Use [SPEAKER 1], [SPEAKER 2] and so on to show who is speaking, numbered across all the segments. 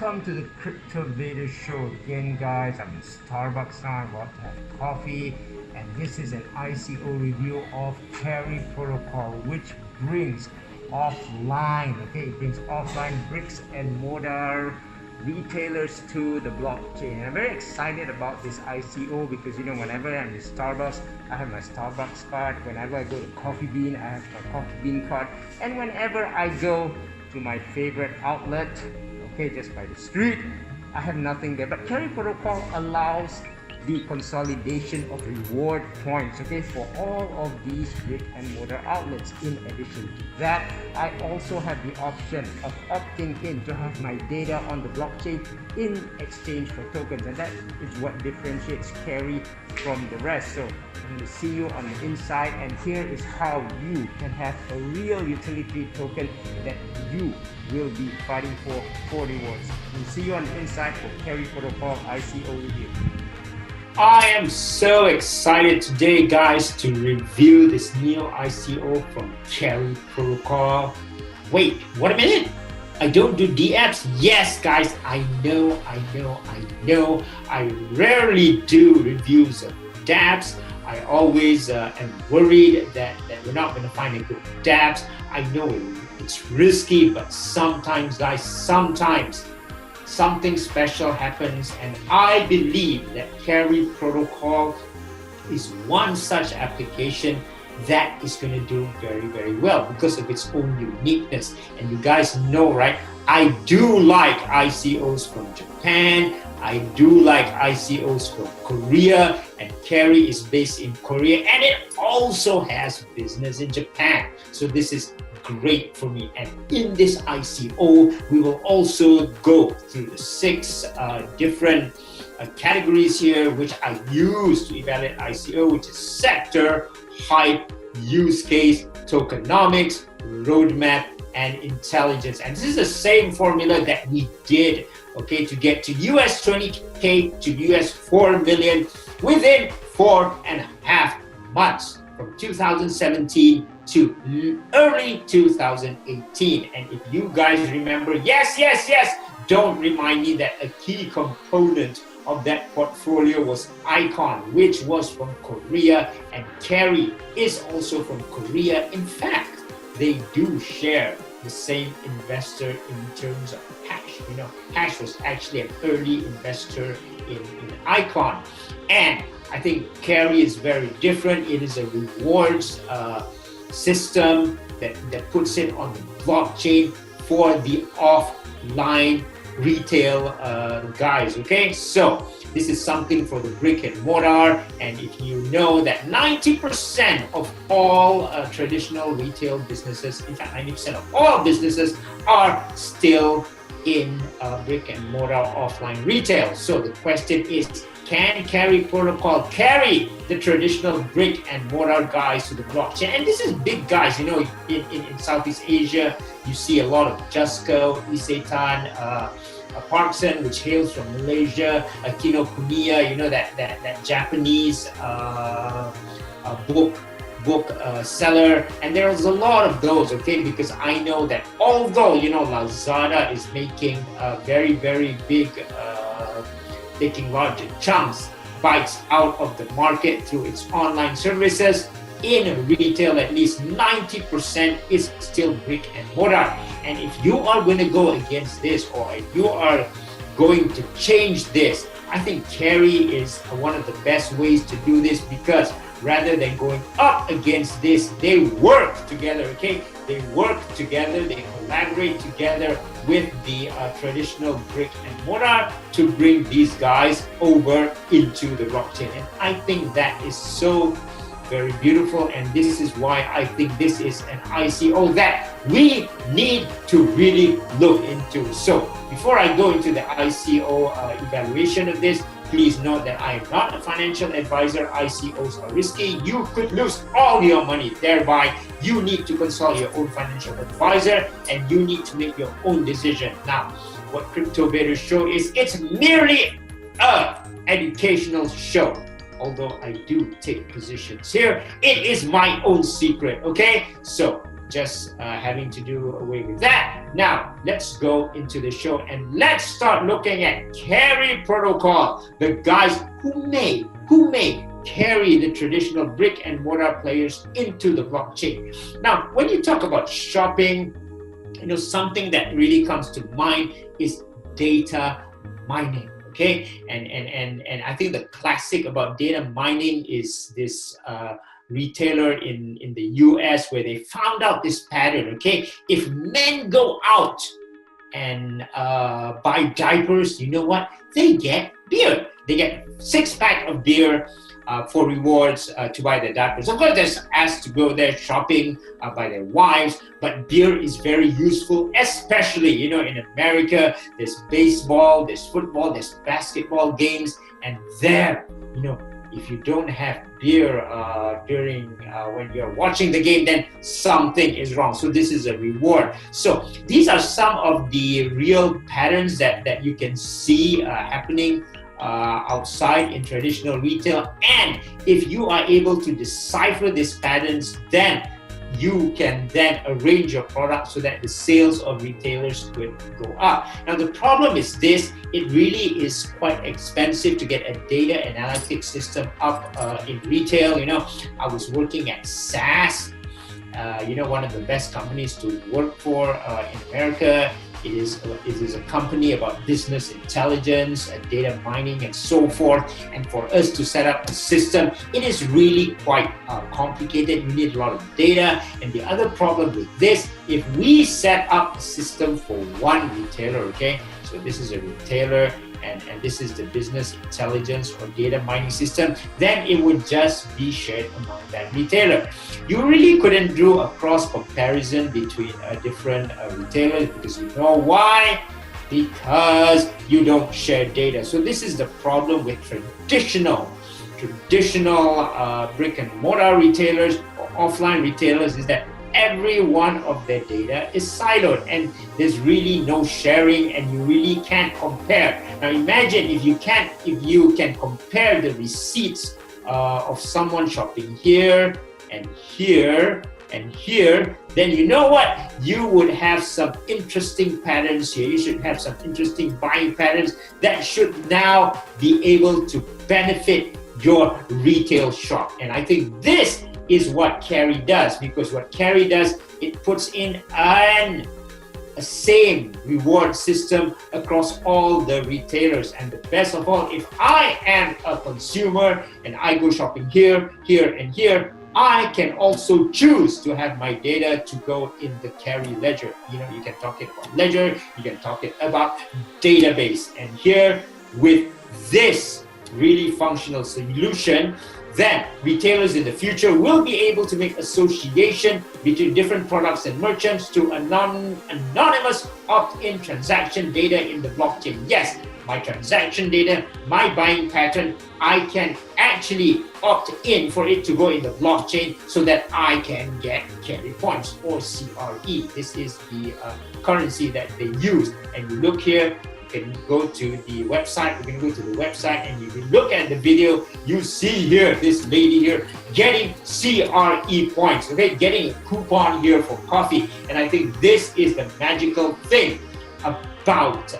[SPEAKER 1] Welcome to the Cryptovader show again, guys. I'm in Starbucks now. I'm about to have coffee, and this is an ICO review of Carry Protocol, which brings offline, it brings offline bricks and mortar retailers to the blockchain. And I'm very excited about this ICO because whenever I'm in Starbucks, I have my Starbucks card. Whenever I go to Coffee Bean, I have my Coffee Bean card. And whenever I go to my favorite outlet, just by the street, I have nothing there. But Carry Protocol allows the consolidation of reward points, for all of these brick and mortar outlets. In addition to that, I also have the option of opting in to have my data on the blockchain in exchange for tokens, and that is what differentiates Carry from the rest. So I'm going to see you on the inside, and here is how you can have a real utility token that you will be fighting for rewards. We'll see you on the inside for Carry Protocol ICO review.
[SPEAKER 2] I am so excited today, guys, to review this new ICO from Carry Protocol. Wait, what a minute! I don't do DApps. Yes, guys, I know. I rarely do reviews of dApps. I always am worried that we're not going to find a good dApps. I know it's risky, but sometimes, guys, something special happens, and I believe that Carry Protocol is one such application that is going to do very, very well because of its own uniqueness. And you guys know, right? I do like ICOs from Japan. I do like ICOs from Korea, and Carry is based in Korea, and it also has business in Japan. So this is great for me. And in this ICO, we will also go through the 6 different categories here, which I use to evaluate ICO, which is sector, hype, use case, tokenomics, roadmap, and intelligence. And this is the same formula that we did, to get to US 20K to US 4 million within 4.5 months from 2017 to early 2018. And if you guys remember, yes, don't remind me that a key component of that portfolio was Icon, which was from Korea, and Carry is also from Korea. In fact, they do share the same investor in terms of Hash. Hash was actually an early investor in Icon. And I think Carry is very different. It is a rewards system that puts it on the blockchain for the offline retail guys. So this is something for the brick and mortar. And if you know that 90% of all traditional retail businesses, in fact 90% of all businesses are still in brick and mortar offline retail. So the question is, can Carry Protocol carry the traditional brick and mortar guys to the blockchain? And this is big guys, in Southeast Asia, you see a lot of Jusco, Isetan, Parkson, which hails from Malaysia, Kinokuniya, that Japanese book seller, and there's a lot of those, because I know that although Lazada is making very, very big taking larger chunks, bites out of the market through its online services, in retail at least 90% is still brick and mortar. And if you are going to go against this, or if you are going to change this, I think Carry is one of the best ways to do this, because rather than going up against this, they work together, They work together, they collaborate together with the traditional brick and mortar to bring these guys over into the blockchain. And I think that is so very beautiful, and this is why I think this is an ICO that we need to really look into. So before I go into the ICO evaluation of this, please note that I am not a financial advisor. ICOs are risky. You could lose all your money. Thereby, you need to consult your own financial advisor, and you need to make your own decision. Now, what Cryptovader show is, it's merely an educational show. Although I do take positions here, it is my own secret, So just having to do away with that. Now, let's go into the show and let's start looking at Carry Protocol, the guys who made Carry the traditional brick and mortar players into the blockchain. Now, when you talk about shopping, something that really comes to mind is data mining. Okay, and I think the classic about data mining is this retailer in the US where they found out this pattern. Okay, if men go out and buy diapers, you know what? They get beer. They get 6-pack of beer for rewards to buy their diapers. Of course, there's asked to go there shopping by their wives, but beer is very useful, especially, in America. There's baseball, there's football, there's basketball games, and there, if you don't have beer during when you're watching the game, then something is wrong. So this is a reward. So these are some of the real patterns that you can see happening outside in traditional retail. And if you are able to decipher these patterns, then you can then arrange your product so that the sales of retailers could go up. Now the problem is this: it really is quite expensive to get a data analytics system up in retail. I was working at SAS, one of the best companies to work for in America. It is a company about business intelligence, data mining, and so forth. And for us to set up a system, it is really quite complicated. You need a lot of data. And the other problem with this, if we set up a system for one retailer, okay, so this is a retailer, and this is the business intelligence or data mining system, then it would just be shared among that retailer. You really couldn't do a cross comparison between different retailers, because you know why? Because you don't share data. So this is the problem with traditional brick and mortar retailers or offline retailers, is that every one of their data is siloed and there's really no sharing, and you really can't compare. Now imagine if you can compare the receipts of someone shopping here and here and here, then you know what? You would have some interesting patterns here. You should have some interesting buying patterns that should now be able to benefit your retail shop. And I think this is what Carry does, because what Carry does, it puts in a same reward system across all the retailers. And the best of all, if I am a consumer and I go shopping here, here, and here, I can also choose to have my data to go in the Carry ledger. You can talk it about ledger, you can talk it about database. And here, with this really functional solution, then retailers in the future will be able to make association between different products and merchants to anonymous opt-in transaction data in the blockchain. Yes, my transaction data, my buying pattern, I can actually opt in for it to go in the blockchain so that I can get carry points, or CRE. This is the currency that they use. And you look here, you can go to the website. We can go to the website, and if you look at the video, you see here this lady here getting CRE points, okay, getting a coupon here for coffee. And I think this is the magical thing about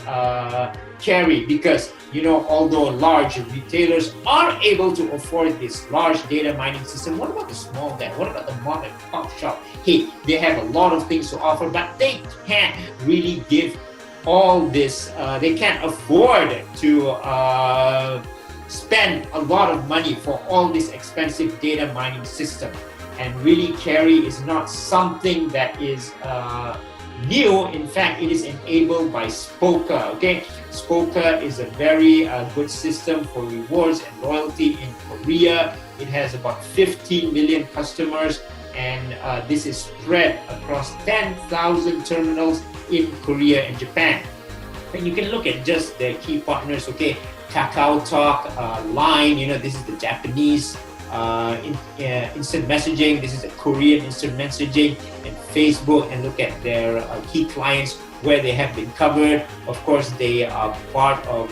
[SPEAKER 2] Carry, because although large retailers are able to afford this large data mining system, what about the small guy? What about the mom and pop shop? Hey, they have a lot of things to offer, but they can't really give all this. They can't afford to spend a lot of money for all this expensive data mining system. And really, Carry is not something that is new. In fact, it is enabled by Spoka. Okay, Spoka is a very good system for rewards and loyalty in Korea. It has about 15 million customers, and this is spread across 10,000 terminals in Korea and Japan. And you can look at just their key partners. Okay, KakaoTalk, Line. This is the Japanese instant messaging. This is the Korean instant messaging, and Facebook. And look at their key clients where they have been covered. Of course, they are part of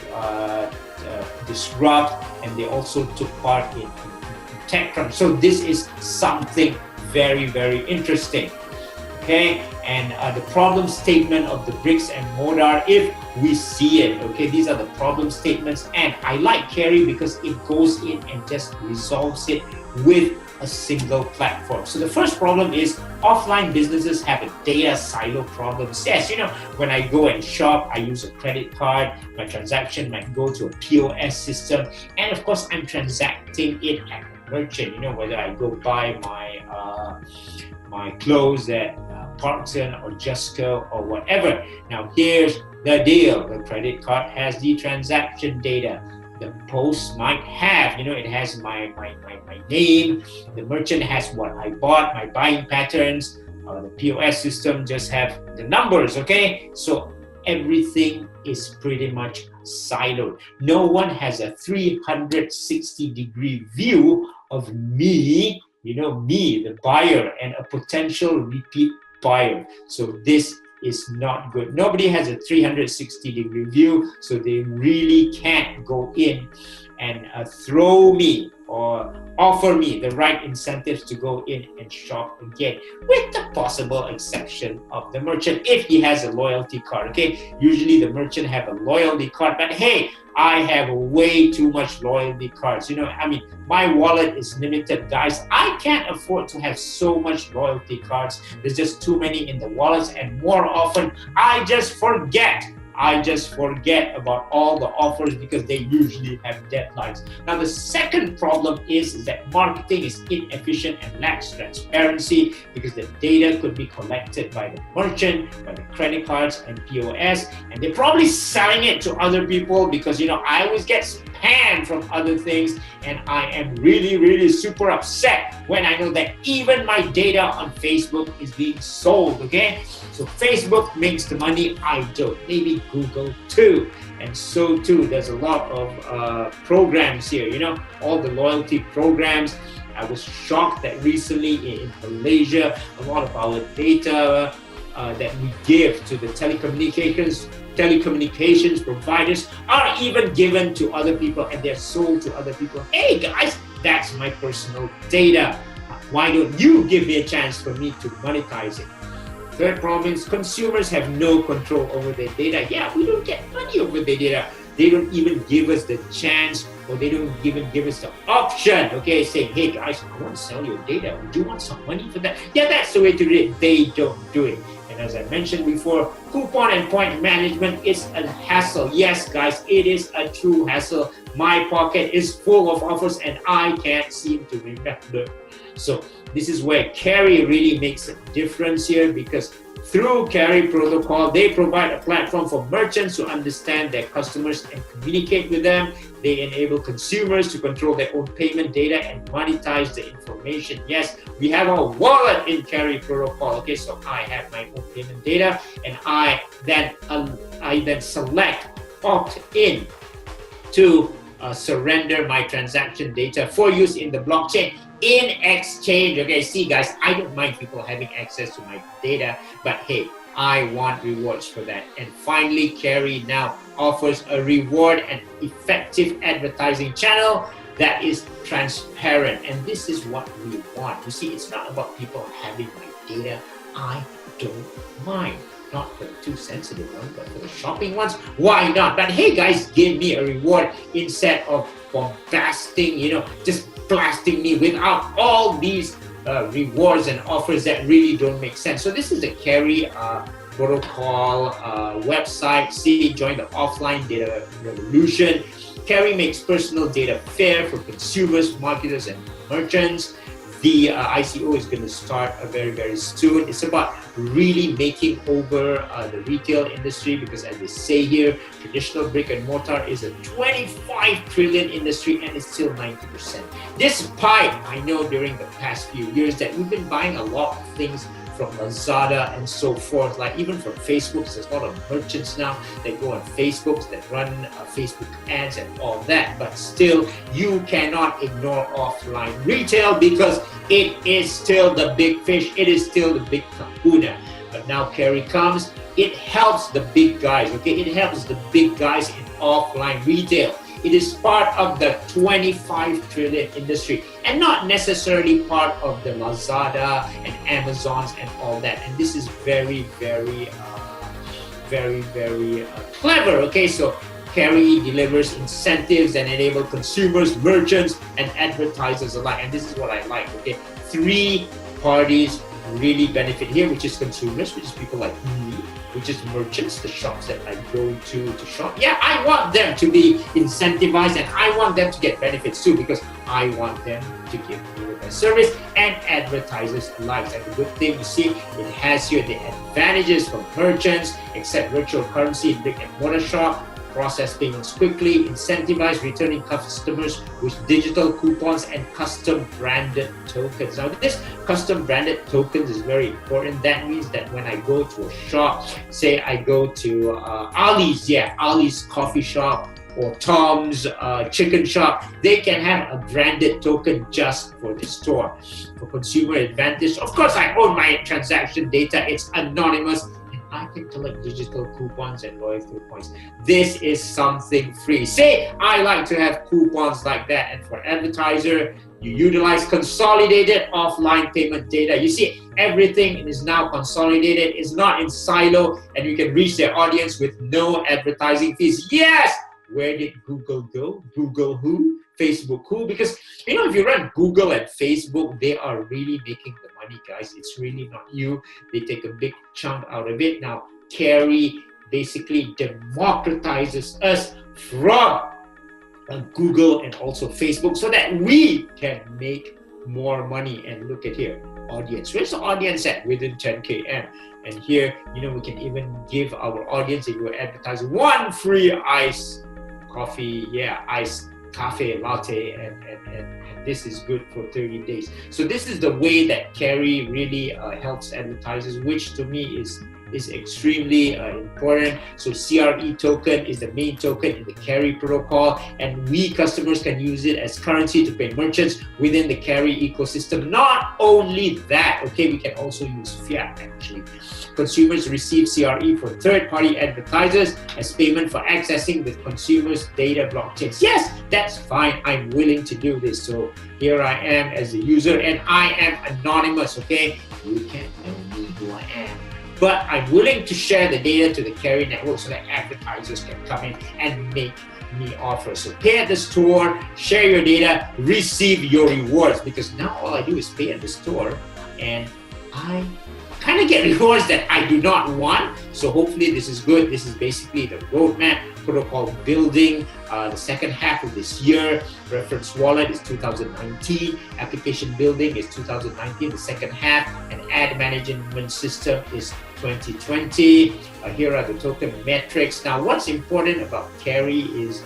[SPEAKER 2] Disrupt, and they also took part in TechCrunch. So this is something very, very interesting. okay? And the problem statement of the bricks and mortar, if we see it, okay? These are the problem statements, and I like Carry because it goes in and just resolves it with a single platform. So the first problem is offline businesses have a data silo problem. Yes, when I go and shop, I use a credit card, my transaction might go to a POS system, and of course I'm transacting it at the merchant, whether I go buy my clothes at Fullerton or Justco or whatever. Now here's the deal: the credit card has the transaction data. The post might have, it has my name. The merchant has what I bought, my buying patterns. The POS system just have the numbers, okay? So everything is pretty much siloed. No one has a 360-degree view of me, me, the buyer, and a potential repeat buyer. So this is not good. Nobody has a 360-degree view, so they really can't go in and throw me or offer me the right incentives to go in and shop again, with the possible exception of the merchant if he has a loyalty card, okay? Usually the merchant have a loyalty card, but hey, I have way too much loyalty cards. My wallet is limited, guys. I can't afford to have so much loyalty cards. There's just too many in the wallets, and more often I just forget about all the offers because they usually have deadlines. Now, the second problem is that marketing is inefficient and lacks transparency because the data could be collected by the merchant, by the credit cards and POS, and they're probably selling it to other people because, I always get spam from other things, and I am really, really super upset when I know that even my data on Facebook is being sold, okay? So Facebook makes the money, I don't. Maybe Google too. And so too, there's a lot of programs here, all the loyalty programs. I was shocked that recently in Malaysia, a lot of our data that we give to the telecommunications providers are even given to other people, and they're sold to other people. Hey guys, that's my personal data. Why don't you give me a chance for me to monetize it? Third problem is consumers have no control over their data. Yeah, we don't get money over their data. They don't even give us the chance, or they don't even give us the option, okay, saying, hey guys, I want to sell your data. Would you want some money for that? Yeah, that's the way to do it. They don't do it. And as I mentioned before, coupon and point management is a hassle. Yes, guys, it is a true hassle. My pocket is full of offers and I can't seem to remember. So this is where Carry really makes a difference here, because through Carry protocol, they provide a platform for merchants to understand their customers and communicate with them. They enable consumers to control their own payment data and monetize the information. Yes, we have a wallet in Carry protocol. Okay, so I have my own payment data, and I then select opt-in to surrender my transaction data for use in the blockchain in exchange. Okay, see guys, I don't mind people having access to my data, but hey, I want rewards for that. And finally, Carry now offers a reward and effective advertising channel that is transparent. And this is what we want. You see, it's not about people having my data. I don't mind. Not for the too sensitive ones, but for the shopping ones, why not? But hey guys, give me a reward instead of bombasting, just blasting me without all these rewards and offers that really don't make sense. So this is the Carry protocol website. See, join the offline data revolution. Carry makes personal data fair for consumers, marketers, and merchants. The ICO is going to start very, very soon. It's about really making over the retail industry, because as they say here, traditional brick and mortar is a 25 trillion industry and it's still 90%. Despite, I know during the past few years that we've been buying a lot of things from Lazada and so forth, like even from Facebook. There's a lot of merchants now that go on Facebook, that run Facebook ads and all that, but still you cannot ignore offline retail because it is still the big fish, it is still the big kahuna. But now Carry comes, it helps the big guys, okay? It helps the big guys in offline retail. It is part of the 25 trillion industry and not necessarily part of the Lazada and Amazons and all that. And this is very, very clever. Okay, so Carry delivers incentives and enable consumers, merchants, and advertisers alike. And this is what I like. Okay, 3 parties really benefit here, which is consumers, which is people like me, which is merchants, the shops that I go to shop. Yeah, I want them to be incentivized and I want them to get benefits too, because I want them to give me the best service, and advertisers alike. And the good thing, you see, it has here the advantages for merchants, accept virtual currency in brick and mortar shop, process payments quickly, incentivize returning customers with digital coupons and custom branded tokens. Now, this custom branded tokens is very important. That means that when I go to a shop, say I go to Ali's coffee shop or Tom's chicken shop, they can have a branded token just for the store. For consumer advantage, of course, I own my transaction data. It's anonymous. I can collect digital coupons and loyalty points. This is something free. Say I like to have coupons like that, and for advertiser, you utilize consolidated offline payment data. You see, everything is now consolidated. It's not in silo, and you can reach their audience with no advertising fees. Yes! Where did Google go? Google who? Facebook who? Because, you know, if you run Google and Facebook, they are really making the money, guys. It's really not you. They take a big chunk out of it. Now, Carry basically democratizes us from Google and also Facebook so that we can make more money. And look at here, audience. Where's the audience at? Within 10 km. And here, you know, we can even give our audience, if you advertise, 1 free iced coffee, iced cafe latte, and this is good for 30 days. So this is the way that Carry really helps advertisers, which to me is extremely important. So CRE token is the main token in the Carry protocol, and we customers can use it as currency to pay merchants within the Carry ecosystem. Not only that, okay, we can also use fiat actually. Consumers receive CRE for third-party advertisers as payment for accessing the consumer's data blockchains. Yes, that's fine. I'm willing to do this. So here I am as a user, and I am anonymous, okay? You can't know me who I am. But I'm willing to share the data to the Carry network so that advertisers can come in and make me offers. So pay at the store, share your data, receive your rewards, because now all I do is pay at the store and I kind of get rewards that I do not want. So hopefully this is good. This is basically the roadmap, protocol building, the second half of this year. Reference wallet is 2019. Application building is 2019, the second half. And ad management system is 2020. Here are the token metrics. Now, what's important about Carry is,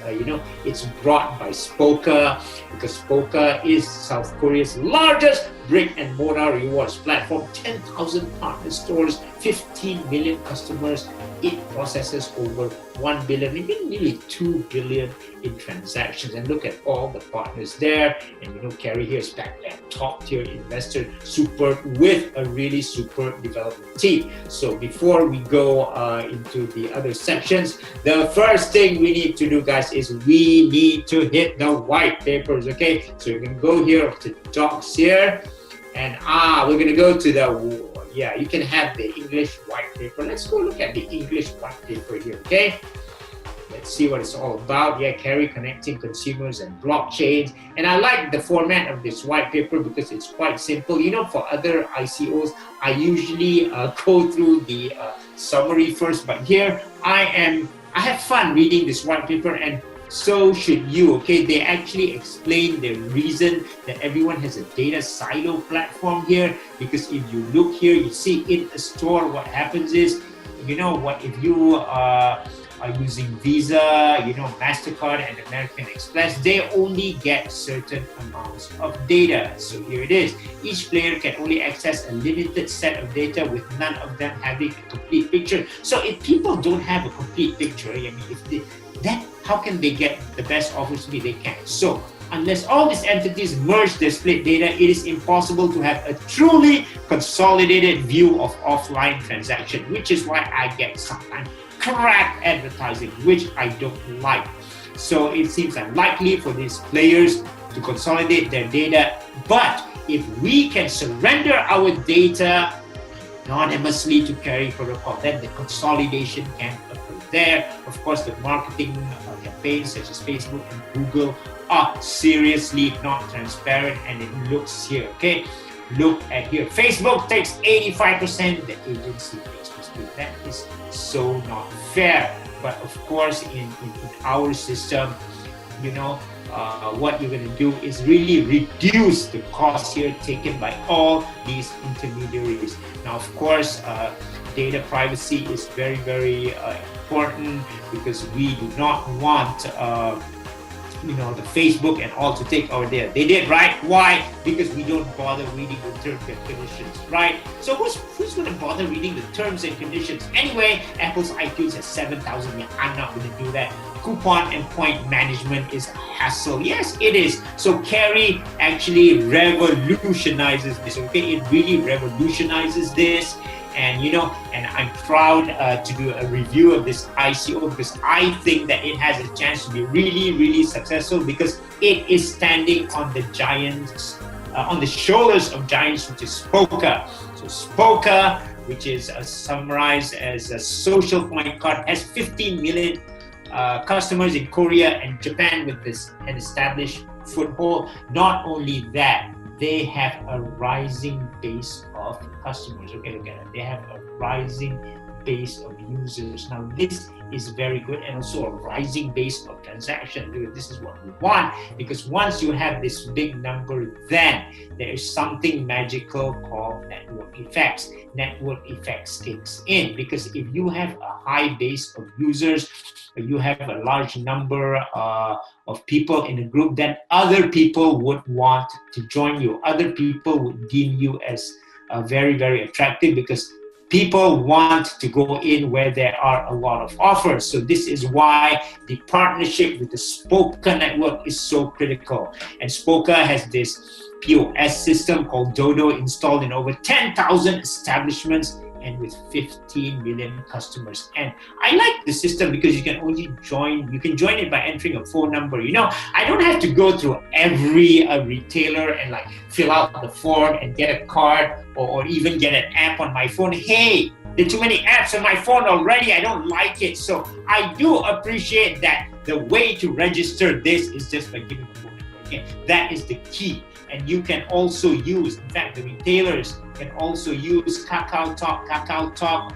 [SPEAKER 2] it's brought by Spoka, because Spoka is South Korea's largest brick and mortar rewards platform. 10,000 partner stores, 15 million customers. It processes over 1 billion, maybe nearly 2 billion in transactions. And look at all the partners there. And Carry here is backed at top tier investor support with a really super development team. So before we go into the other sections, the first thing we need to do, guys, is we need to hit the white papers. Okay, so you can go here to docs here, and we're gonna go to the you can have the English white paper. Let's go look at the English white paper here. Okay, let's see what it's all about. Carry connecting consumers and blockchains. And I like the format of this white paper because it's quite simple. For other ICOs, I usually go through the summary first, but here I have fun reading this white paper, and so should you. Okay, they actually explain the reason that everyone has a data silo platform here, because if you look here, you see in a store, what happens is, if you are using Visa, MasterCard and American Express, they only get certain amounts of data. So here it is. Each player can only access a limited set of data, with none of them having a complete picture. So if people don't have a complete picture, how can they get the best offers to me? They can't. So unless all these entities merge their split data, it is impossible to have a truly consolidated view of offline transaction, which is why I get sometimes crap advertising, which I don't like. So it seems unlikely for these players to consolidate their data. But if we can surrender our data anonymously to Carry Protocol, then the consolidation can occur there. Of course, the marketing campaigns such as Facebook and Google are seriously not transparent, and it looks here, okay? Look at here. Facebook takes 85%, the agency takes 50%. That is so not fair. But of course, in our system, what you're going to do is really reduce the cost here taken by all these intermediaries. Now, of course, data privacy is very, very important, because we do not want the Facebook and all to take our data. They did, right? Why? Because we don't bother reading the terms and conditions, right? So who's going to bother reading the terms and conditions? Anyway, Apple's iTunes has 7,000. Yeah, I'm not going to do that. Coupon and point management is a hassle. Yes, it is. So Carry actually revolutionizes this, okay? It really revolutionizes this. And and I'm proud to do a review of this ICO, because I think that it has a chance to be really, really successful, because it is standing on the giants, on the shoulders of giants, which is Spoka. So Spoka, which is summarized as a social point card, has 15 million customers in Korea and Japan with an established foothold. Not only that, they have a rising base of customers. Okay, look at it. They have a rising base of users. Now, this is very good, and also a rising base of transactions. This is what we want, because once you have this big number, then there is something magical called network effects. Network effects kicks in, because if you have a high base of users, you have a large number of people in a group, then other people would want to join you. Other people would deem you as very, very attractive, because people want to go in where there are a lot of offers. So this is why the partnership with the Spoka network is so critical. And Spoka has this POS system called Dodo installed in over 10,000 establishments and with 15 million customers. And I like the system because you can join it by entering a phone number. I don't have to go through every retailer and fill out the form and get a card or even get an app on my phone. Hey, there are too many apps on my phone already. I don't like it. So I do appreciate that the way to register this is just by giving a phone number. Okay, that is the key. And you can also use, in fact, the retailers can also use Kakao Talk. Kakao Talk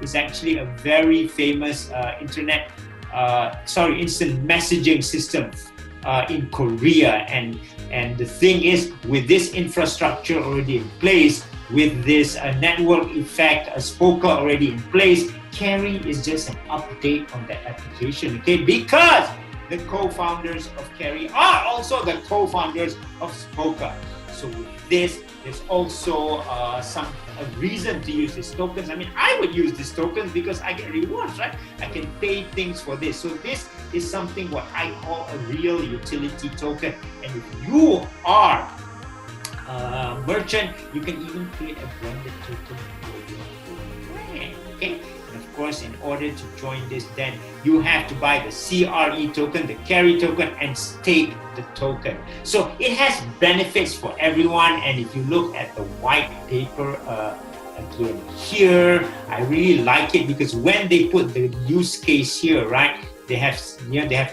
[SPEAKER 2] is actually a very famous instant messaging system in Korea. And the thing is, with this infrastructure already in place, with this network effect, a Spoka already in place, Carry is just an update on that application, okay? Because the co-founders of Carry are also the co-founders of Spoka. So with this, there's also a reason to use these tokens. I mean, I would use these tokens because I get rewards, right? I can pay things for this. So this is something what I call a real utility token. And if you are a merchant, you can even create a branded token for your own brand, okay? Of course, in order to join this, then you have to buy the CRE token, the Carry token, and stake the token. So it has benefits for everyone. And if you look at the white paper again here, I really like it, because when they put the use case here, right? They have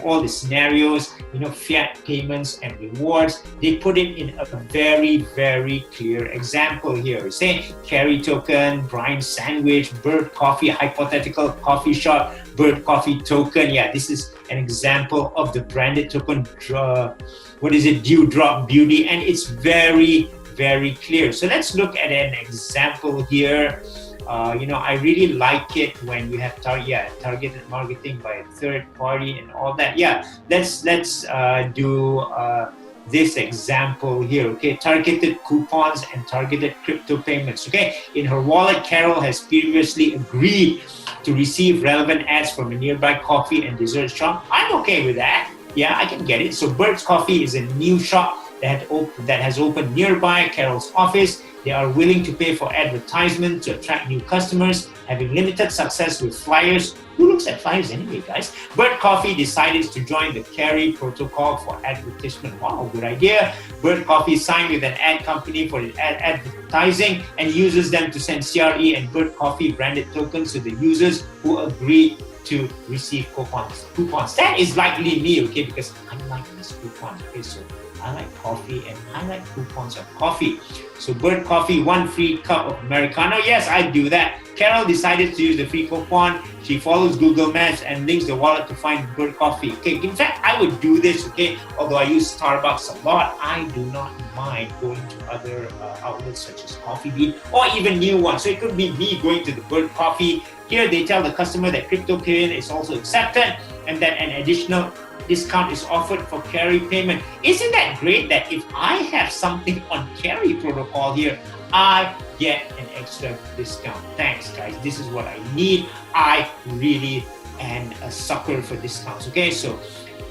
[SPEAKER 2] all the scenarios, fiat payments and rewards. They put it in a very, very clear example here. Say Carry token, brine sandwich, bird coffee, hypothetical coffee shop, bird coffee token. Yeah, this is an example of the branded token. Dewdrop Beauty, and it's very, very clear. So let's look at an example here. I really like it when you have targeted marketing by a third party and all that. Yeah, let's do this example here. Okay, targeted coupons and targeted crypto payments. Okay, in her wallet, Carol has previously agreed to receive relevant ads from a nearby coffee and dessert shop. I'm okay with that. Yeah, I can get it. So Bird's Coffee is a new shop that has opened nearby Carol's office. They are willing to pay for advertisement to attract new customers, having limited success with flyers. Who looks at flyers anyway, guys? Bird Coffee decided to join the Carry protocol for advertisement. Wow, good idea. Bird Coffee signed with an ad company for advertising and uses them to send CRE and Bird Coffee branded tokens to the users who agree to receive coupons. That is likely me, okay, because I like these coupons. Okay, so I like coffee and I like coupons of coffee. So Bird Coffee, 1 free cup of Americano. Yes, I do that. Carol decided to use the free coupon. She follows Google Maps and links the wallet to find Bird Coffee. Okay, in fact, I would do this, okay, although I use Starbucks a lot, I do not mind going to other outlets such as Coffee Bean or even new ones. So it could be me going to the Bird Coffee. Here they tell the customer that Cryptocurrencies is also accepted and that an additional discount is offered for carry payment. Isn't that great that if I have something on carry protocol here, I get an extra discount? Thanks, guys. This is what I need. I really am a sucker for discounts. Okay, so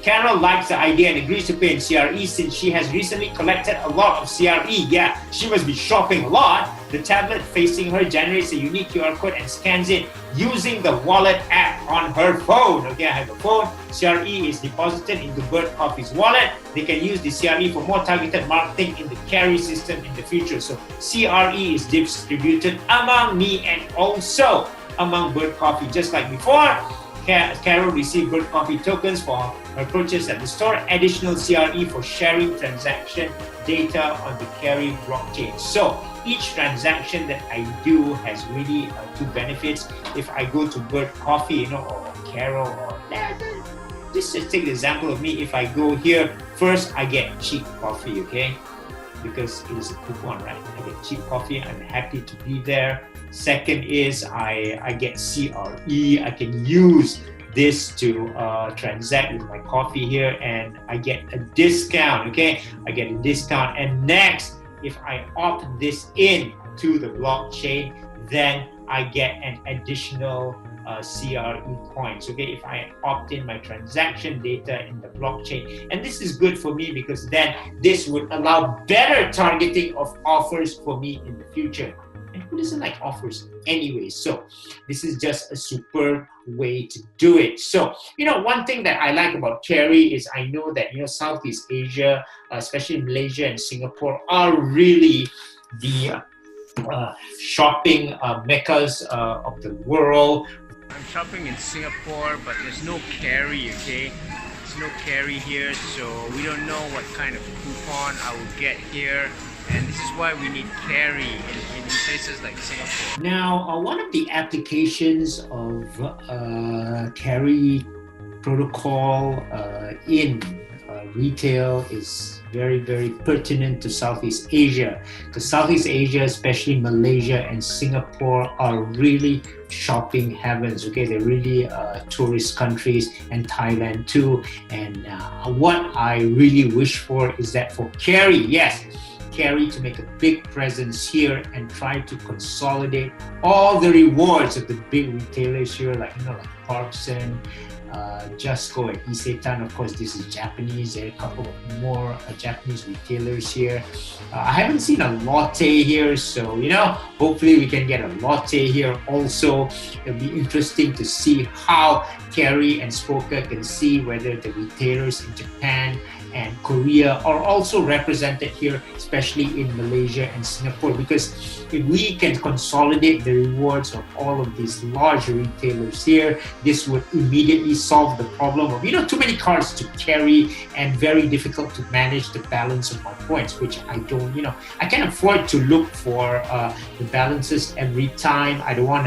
[SPEAKER 2] Carol likes the idea and agrees to pay in CRE since she has recently collected a lot of CRE. Yeah, she must be shopping a lot. The tablet facing her generates a unique QR code and scans it using the wallet app on her phone. Okay, I have a phone. CRE is deposited into Bird Coffee's wallet. They can use the CRE for more targeted marketing in the carry system in the future. So CRE is distributed among me and also among Bird Coffee, just like before. Carol received Bird Coffee tokens for her purchase at the store, additional CRE for sharing transaction data on the Carry blockchain. So each transaction that I do has really two benefits. If I go to Bird Coffee, or Carol, or just take the example of me. If I go here, first I get cheap coffee, okay? Because it is a coupon, right? I get cheap coffee. I'm happy to be there. Second is I get CRE. I can use this to transact with my coffee here, and I get a discount. Okay, I get a discount. And next, if I opt this in to the blockchain, then I get an additional CRE points. Okay, if I opt in my transaction data in the blockchain, and this is good for me because then this would allow better targeting of offers for me in the future. And who doesn't like offers anyway? So this is just a super way to do it. So, one thing that I like about carry is I know that, Southeast Asia, especially Malaysia and Singapore, are really the shopping meccas of the world.
[SPEAKER 1] I'm shopping in Singapore, but there's no carry, okay? There's no carry here, so we don't know what kind of coupon I will get here. And this is why we need carry in places like Singapore.
[SPEAKER 2] Now, one of the applications of carry protocol in retail is very, very pertinent to Southeast Asia. Because Southeast Asia, especially Malaysia and Singapore, are really shopping heavens. Okay, they're really tourist countries, and Thailand too. And what I really wish for is that for carry, yes, carry to make a big presence here and try to consolidate all the rewards of the big retailers here, like Clarkson, Justco, and Isetan. Of course, this is Japanese. There are a couple of more Japanese retailers here. I haven't seen a latte here, so hopefully we can get a latte here also. It'll be interesting to see how Carry and Spoker can see whether the retailers in Japan and Korea are also represented here, especially in Malaysia and Singapore, because if we can consolidate the rewards of all of these large retailers here, this would immediately solve the problem of too many cards to carry and very difficult to manage the balance of my points, which I don't, I can't afford to look for the balances every time. I don't want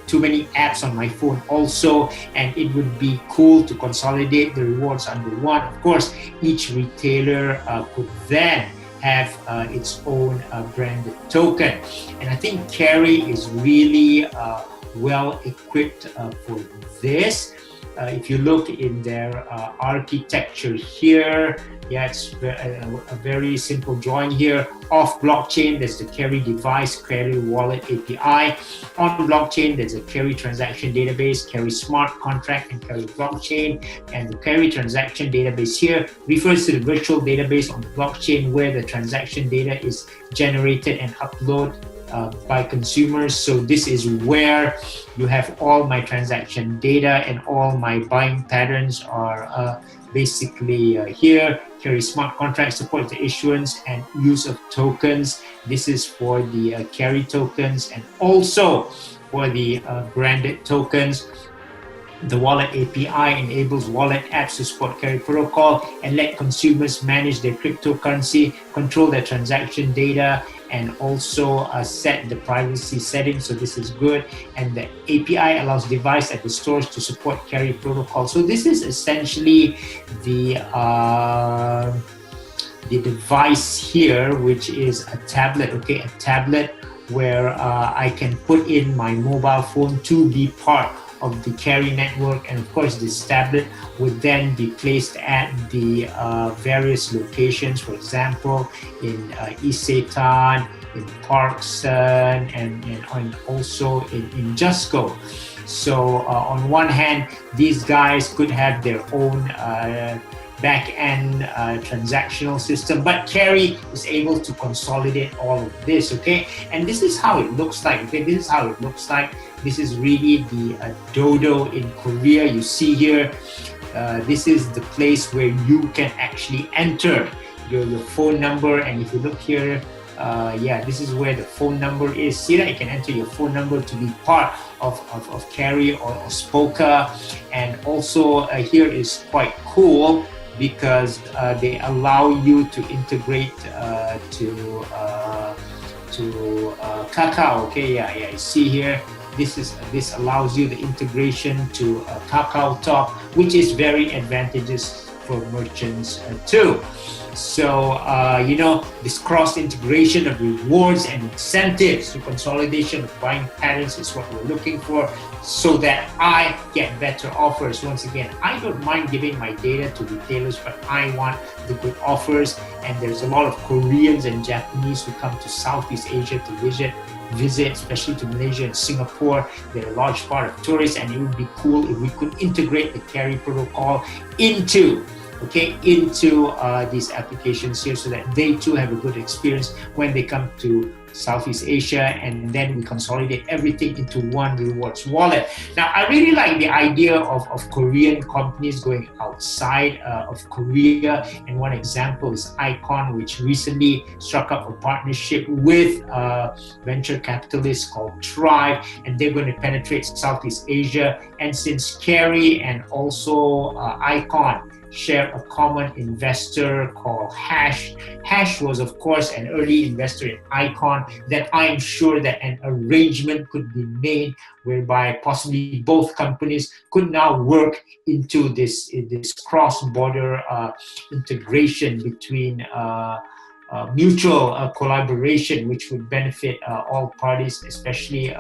[SPEAKER 2] too many apps on my phone also, and it would be cool to consolidate the rewards under one. Of course, each retailer could then have its own branded token, and I think carry is really well equipped for this. If you look in their architecture here, yeah, it's a very simple drawing here. Off blockchain, there's the carry device, carry wallet API. On blockchain, there's a carry transaction database, carry smart contract, and carry blockchain. And the carry transaction database here refers to the virtual database on the blockchain where the transaction data is generated and uploaded by consumers. So this is where you have all my transaction data and all my buying patterns are basically here. Carry smart contract supports the issuance and use of tokens. This is for the carry tokens and also for the branded tokens. The wallet API enables wallet apps to support carry protocol and let consumers manage their cryptocurrency, control their transaction data, and also set the privacy settings. So this is good. And the API allows device at the stores to support carry protocol. So this is essentially the device here, which is a tablet. Okay, a tablet where I can put in my mobile phone to be part of the carry network, and of course this tablet would then be placed at the various locations, for example in Isetan, in Parkson, and also in Jusco. So on one hand, these guys could have their own back-end transactional system, but carry is able to consolidate all of this. Okay, and this is how it looks like. Okay, this is how it looks like. This is really the dodo in Korea. You see here, this is the place where you can actually enter your phone number. And if you look here, yeah, this is where the phone number is. See that you can enter your phone number to be part of carry or Spoka. And also here is quite cool because they allow you to integrate to Kakao. Okay, yeah, you see here. This allows you the integration to KakaoTalk, which is very advantageous for merchants too. So, you know, this cross integration of rewards and incentives to consolidation of buying patterns is what we're looking for so that I get better offers. Once again, I don't mind giving my data to retailers, but I want the good offers. And there's a lot of Koreans and Japanese who come to Southeast Asia to visit, especially to Malaysia and Singapore. They're a large part of tourists, and it would be cool if we could integrate the carry protocol into these applications here so that they too have a good experience when they come to Southeast Asia, and then we consolidate everything into one rewards wallet. Now, I really like the idea of Korean companies going outside of Korea, and one example is Icon, which recently struck up a partnership with venture capitalists called Tribe, and they're going to penetrate Southeast Asia. And since Carry and also Icon share a common investor called Hash. Hash was, of course, an early investor in Icon. That I am sure that an arrangement could be made whereby possibly both companies could now work into this cross-border integration between mutual collaboration, which would benefit all parties, especially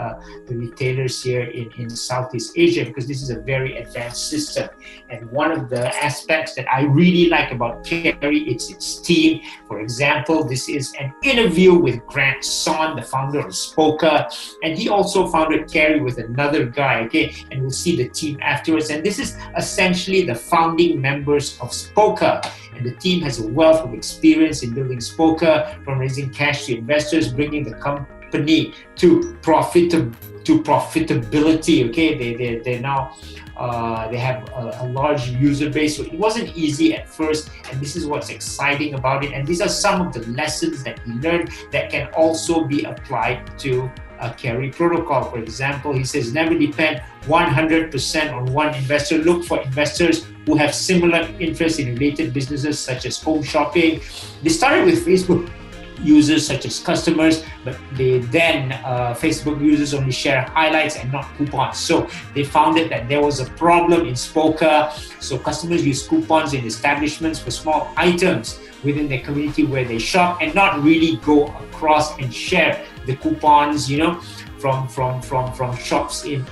[SPEAKER 2] the retailers here in Southeast Asia, because this is a very advanced system. And one of the aspects that I really like about Carry, it's its team. For example, this is an interview with Grant Son, the founder of Spoka, and he also founded Carry with another guy, okay? And we'll see the team afterwards. And this is essentially the founding members of Spoka. And the team has a wealth of experience in building Spoka, from raising cash to investors, bringing the company to profitability. Okay, they now they have a large user base, so it wasn't easy at first, and this is what's exciting about it. And these are some of the lessons that he learned that can also be applied to a carry protocol. For example, he says, never depend 100% on one investor. Look for investors who have similar interests in related businesses such as home shopping. They started with Facebook users such as customers, but Facebook users only share highlights and not coupons. So they found that there was a problem in Spoka. So customers use coupons in establishments for small items within their community where they shop, and not really go across and share the coupons, you know. from shops in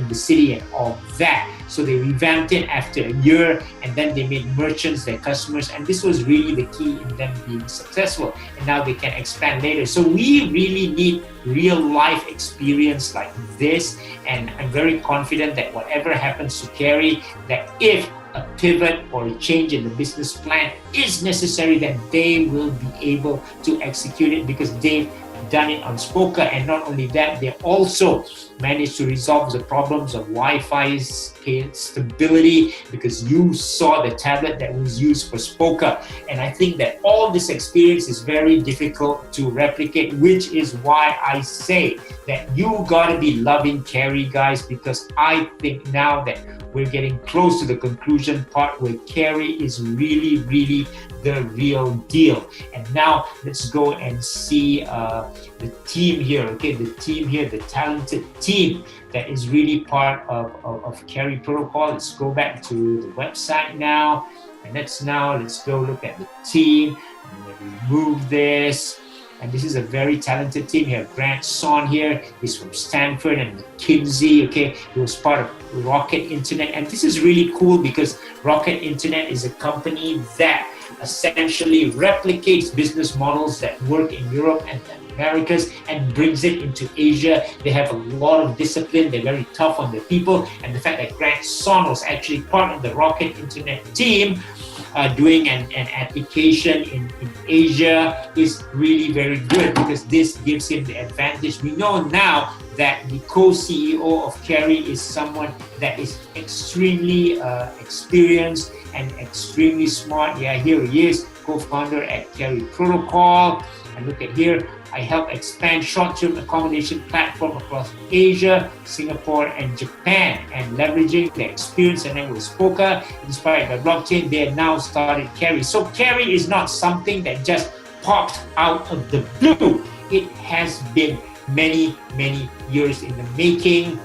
[SPEAKER 2] the city and all that. So they revamped it after a year, and then they made merchants their customers, and this was really the key in them being successful. And now they can expand later. So we really need real life experience like this, and I'm very confident that whatever happens to Carry, that if a pivot or a change in the business plan is necessary, then they will be able to execute it, because they've done it on Spoka. And not only that, they also managed to resolve the problems of Wi-Fi stability, because you saw the tablet that was used for Spoka. And I think that all this experience is very difficult to replicate, which is why I say that you gotta be loving Carry, guys, because I think now that we're getting close to the conclusion part where Carry is really, really the real deal. And now let's go and see the team here, okay? The team here, the talented team that is really part of Carry Protocol. Let's go back to the website now, and let's go look at the team. And remove this. And this is a very talented team. You have Grant Son here. He's from Stanford and McKinsey. Okay, he was part of Rocket Internet, and this is really cool because Rocket Internet is a company that essentially replicates business models that work in Europe and the Americas and brings it into Asia. They have a lot of discipline. They're very tough on their people, and the fact that Grant Son was actually part of the Rocket Internet team doing an application in Asia is really very good, because this gives him the advantage. We know now that the co-CEO of Carry is someone that is extremely experienced and extremely smart. Yeah, here he is, co-founder at Carry Protocol. And look at here, I help expand short-term accommodation platform across Asia, Singapore, and Japan, and leveraging their experience and with Spoka, inspired by blockchain, they have now started Carry. So Carry is not something that just popped out of the blue. It has been many, many years in the making,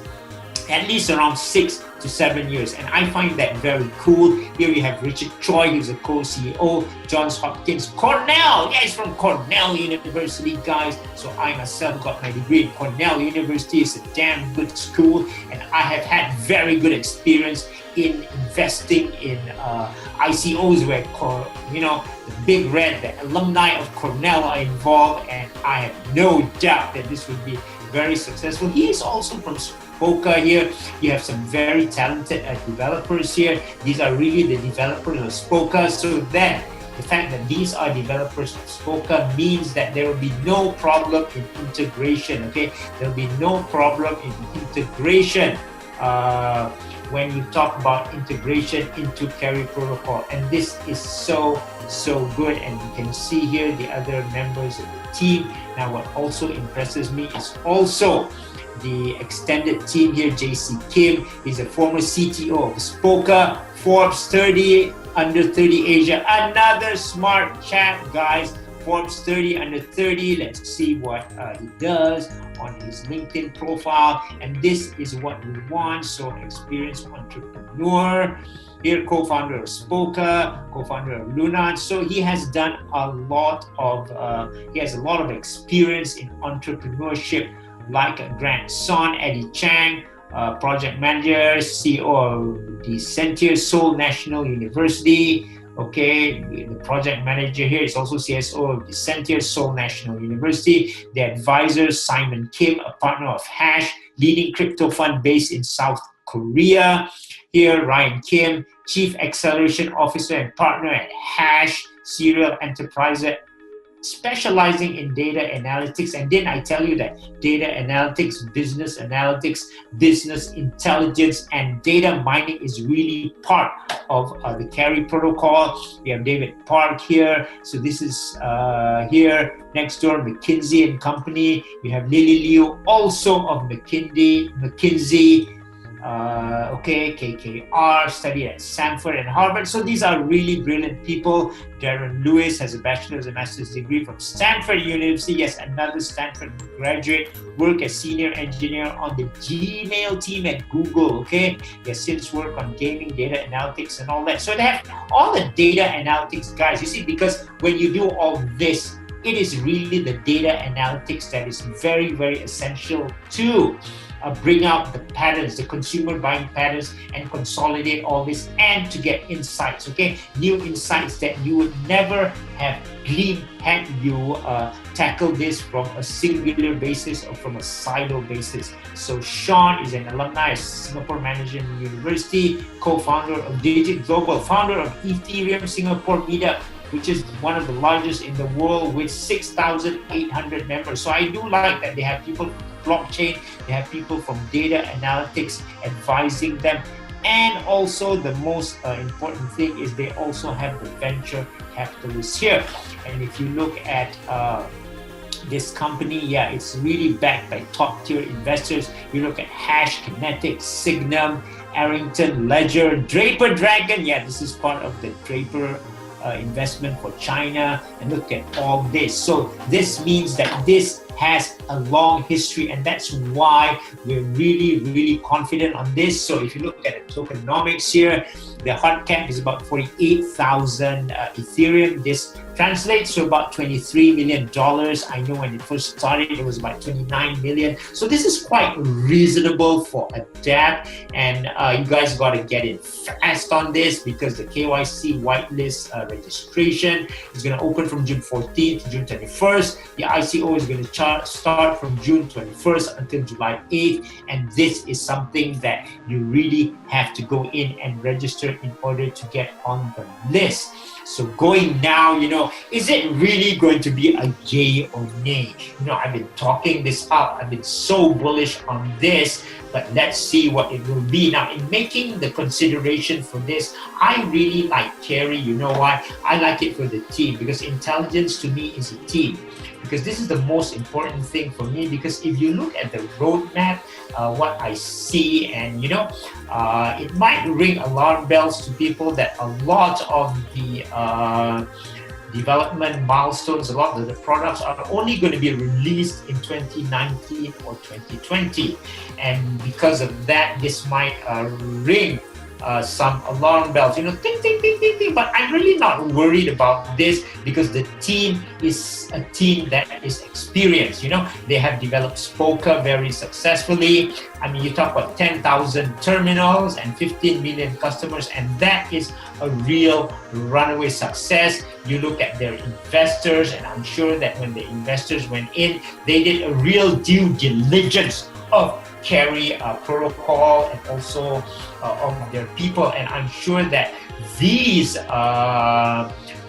[SPEAKER 2] at least around 6 to 7 years. And I find that very cool. Here we have Richard Choi, who's a co-CEO, Johns Hopkins, Cornell. Yeah, he's from Cornell University, guys. So I myself got my degree in Cornell University. It's a damn good school. And I have had very good experience in investing in ICOs where, the big red, the alumni of Cornell are involved. And I have no doubt that this would be very successful. He is also from Spoka here. You have some very talented developers here. These are really the developers of Spoka. So then the fact that these are developers of Spoka means that there will be no problem in integration. Okay, there will be no problem in integration when you talk about integration into Carry Protocol. And this is so good. And you can see here the other members of the team. Now what also impresses me is also the extended team here. JC Kim, he's a former CTO of Spoka, Forbes 30 under 30 Asia. Another smart chap, guys. Forbes 30 under 30. Let's see what he does on his LinkedIn profile. And this is what we want. So experienced entrepreneur. Here, co-founder of Spoka, co-founder of Luna. So he has done a lot of, he has a lot of experience in entrepreneurship, like Grant Son, Eddie Chang, project manager, CEO of the Sensei Seoul National University. Okay, the project manager here is also CSO of the Sensei Seoul National University. The advisor, Simon Kim, a partner of Hash, leading crypto fund based in South Korea. Here, Ryan Kim, Chief Acceleration Officer and partner at Hash, serial enterpriser, specializing in data analytics. And then I tell you that data analytics, business intelligence, and data mining is really part of the Carry Protocol. We have David Park here. So this is here next door, McKinsey and Company. We have Lily Liu, also of McKinsey. KKR, studied at Stanford and Harvard. So these are really brilliant people. Darren Lewis has a bachelor's and master's degree from Stanford University. Yes, another Stanford graduate. Worked as senior engineer on the Gmail team at Google. Okay, he has since worked on gaming, data analytics, and all that. So they have all the data analytics guys. You see, because when you do all this, it is really the data analytics that is very, very essential to bring out the patterns, the consumer buying patterns, and consolidate all this and to get insights, okay? New insights that you would never have gleaned had you tackled this from a singular basis or from a silo basis. So Sean is an alumni of Singapore Management University, co-founder of Digit Global, founder of Ethereum Singapore Meetup, which is one of the largest in the world with 6,800 members. So I do like that they have people from blockchain, they have people from data analytics advising them. And also the most important thing is they also have the venture capitalists here. And if you look at this company, yeah, it's really backed by top tier investors. You look at Hash, Kinetics, Signum, Arrington, Ledger, Draper Dragon. Yeah, this is part of the Draper investment for China, and look at all this. So this means that this has a long history, and that's why we're really, really confident on this. So if you look at the tokenomics here, the hard cap is about 48,000 Ethereum. This translates to about $23 million. I know when it first started, it was about 29 million. So this is quite reasonable for a dApp, and you guys got to get in fast on this because the KYC whitelist registration is going to open from June 14th to June 21st. The ICO is going to start from June 21st until July 8th, and this is something that you really have to go in and register in order to get on the list. So going now, is it really going to be a yay or nay? I've been talking this out. I've been so bullish on this, but let's see what it will be. Now, in making the consideration for this, I really like Carry. You know why? I like it for the team, because intelligence to me is a team. Because this is the most important thing for me, because if you look at the roadmap, what I see, and it might ring alarm bells to people that a lot of the development milestones, a lot of the products are only going to be released in 2019 or 2020, and because of that, this might ring some alarm bells, ting, ting, ting, ting, ting. But I'm really not worried about this, because the team is a team that is experienced. They have developed Spoka very successfully. I mean, you talk about 10,000 terminals and 15 million customers, and that is a real runaway success. You look at their investors, and I'm sure that when the investors went in, they did a real due diligence of Carry protocol and also of their people, and I'm sure that these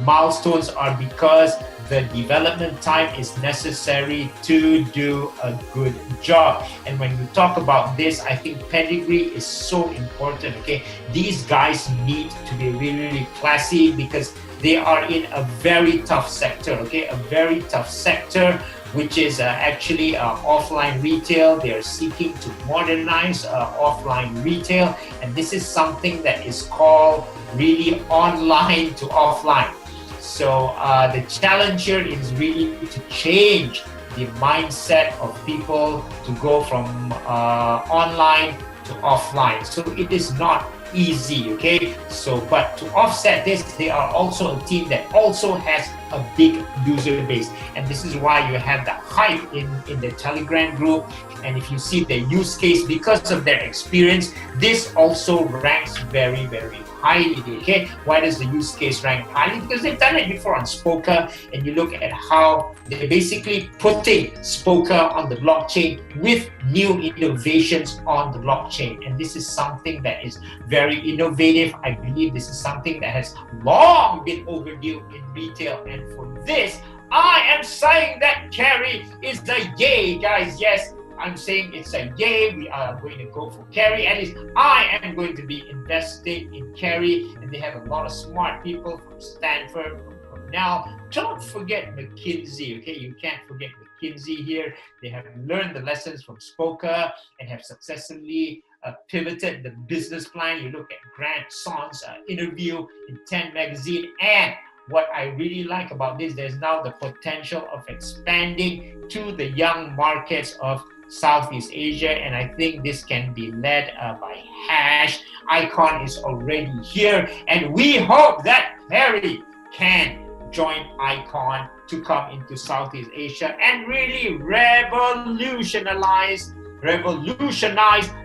[SPEAKER 2] milestones are because the development time is necessary to do a good job. And when you talk about this, I think pedigree is so important. Okay, these guys need to be really, really classy, because they are in a very tough sector. Okay, a very tough sector, which is actually offline retail. They are seeking to modernize offline retail, and this is something that is called really online to offline. So the challenge here is really to change the mindset of people to go from online to offline. So it is not easy, okay? So, but to offset this, they are also a team that also has a big user base, and this is why you have the hype in the Telegram group. And if you see the use case, because of their experience, this also ranks very, very highly. Okay, why does the use case rank highly? Because they've done it before on Spoka, and you look at how they're basically putting Spoka on the blockchain with new innovations on the blockchain, and this is something that is very innovative. I believe this is something that has long been overdue in retail, and for this, I am saying that Carry is the yay, guys. Yes, I'm saying it's a yay. We are going to go for Carry. At least I am going to be investing in Carry, and they have a lot of smart people from Stanford, from Cornell. Don't forget McKinsey, okay? You can't forget McKinsey here. They have learned the lessons from Spoka and have successfully pivoted the business plan. You look at Grant Son's interview in 10 magazine, and what I really like about this, there's now the potential of expanding to the young markets of Southeast Asia, and I think this can be led by Hash. Icon is already here, and we hope that Carry can join Icon to come into Southeast Asia and really revolutionize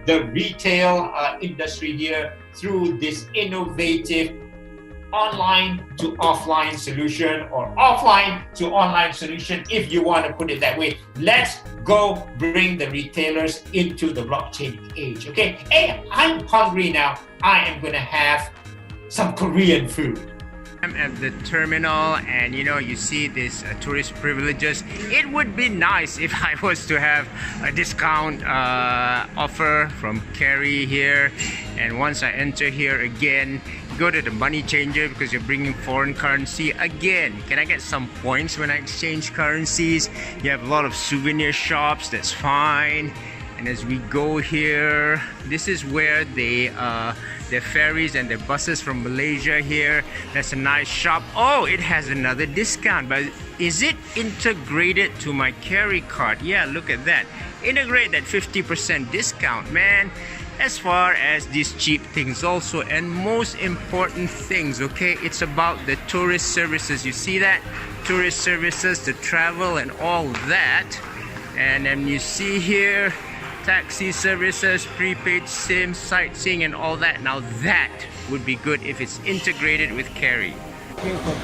[SPEAKER 2] the retail industry here through this innovative online to offline solution, or offline to online solution, if you want to put it that way. Let's go bring the retailers into the blockchain age. Okay, hey, I'm hungry now. I am gonna have some Korean food.
[SPEAKER 1] I'm at the terminal, and you see this tourist privileges. It would be nice if I was to have a discount offer from Carry here, and once I enter here again, go to the money changer because you're bringing foreign currency again. Can I get some points when I exchange currencies? You have a lot of souvenir shops, that's fine. And as we go here, this is where their ferries and their buses from Malaysia here. That's a nice shop. Oh, it has another discount, but is it integrated to my Carry card? Yeah, look at that. Integrate that 50% discount, man. As far as these cheap things also, and most important things, okay, it's about the tourist services. You see that? Tourist services, the travel and all that. And then you see here, taxi services, prepaid SIM, sightseeing and all that. Now that would be good if it's integrated with Carry. Okay, for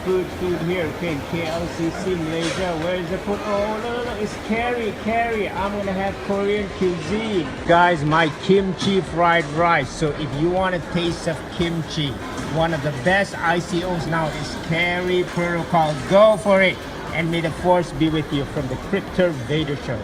[SPEAKER 1] food here. Okay, KLCC Malaysia. Where is the food? Oh, no, it's Carry. I'm gonna have Korean cuisine. Guys, my kimchi fried rice. So if you want a taste of kimchi, one of the best ICOs now is Carry Protocol. Go for it. And may the force be with you from the Crypto Vader Show.